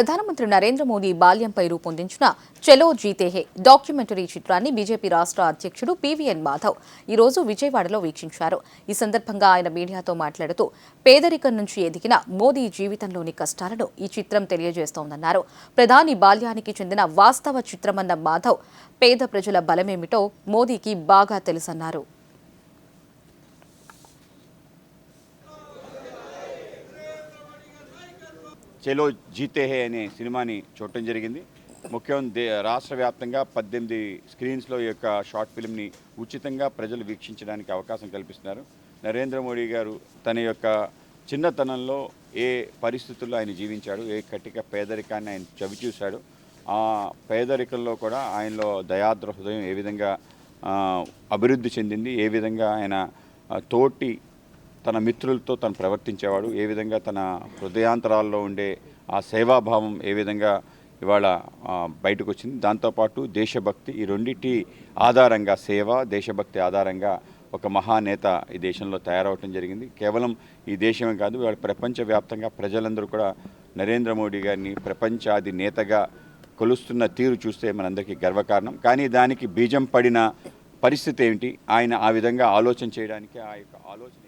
ప్రధానమంత్రి నరేంద్ర మోదీ బాల్యంపై రూపొందించిన చలో జీతే హే డాక్యుమెంటరీ చిత్రాన్ని బీజేపీ రాష్ట్ర అధ్యక్షుడు పీవీఎన్ మాధవ్ ఈ రోజు విజయవాడలో వీక్షించారు. ఈ సందర్భంగా ఆయన మీడియాతో మాట్లాడుతూ పేదరికం నుంచి ఎదిగిన మోదీ జీవితంలోని కష్టాలను ఈ చిత్రం తెలియజేస్తోందన్నారు. ప్రధాని బాల్యానికి చెందిన వాస్తవ చిత్రమన్న మాధవ్ పేద ప్రజల బలమేమిటో మోదీకి బాగా తెలుసన్నారు. చలో జీతే హే అనే సినిమాని చూడటం జరిగింది. ముఖ్యంగా రాష్ట్ర వ్యాప్తంగా 18 స్క్రీన్స్లో ఈ యొక్క షార్ట్ ఫిల్మ్ని ఉచితంగా ప్రజలు వీక్షించడానికి అవకాశం కల్పిస్తున్నారు. నరేంద్ర మోడీ గారు తన యొక్క చిన్నతనంలో ఏ పరిస్థితుల్లో ఆయన జీవించాడు, ఏ కటిక పేదరికాన్ని ఆయన చవిచూశాడు, ఆ పేదరికంలో కూడా ఆయనలో దయాద్ర హృదయం ఏ విధంగా అభివృద్ధి చెందింది, ఏ విధంగా ఆయన తోటి తన మిత్రులతో తను ప్రవర్తించేవాడు, ఏ విధంగా తన హృదయాంతరాల్లో ఉండే ఆ సేవాభావం ఏ విధంగా ఇవాళ బయటకు వచ్చింది. దాంతోపాటు దేశభక్తి, ఈ రెండింటి ఆధారంగా సేవ, దేశభక్తి ఆధారంగా ఒక మహానేత ఈ దేశంలో తయారవటం జరిగింది. కేవలం ఈ దేశమే కాదు, ఇవాళ ప్రపంచవ్యాప్తంగా ప్రజలందరూ కూడా నరేంద్ర మోడీ గారిని ప్రపంచాది నేతగా కొలుస్తున్న తీరు చూస్తే మనందరికీ గర్వకారణం. కానీ దానికి బీజం పడిన పరిస్థితి ఏమిటి, ఆయన ఆ విధంగా ఆలోచన చేయడానికి ఆ యొక్క ఆలోచన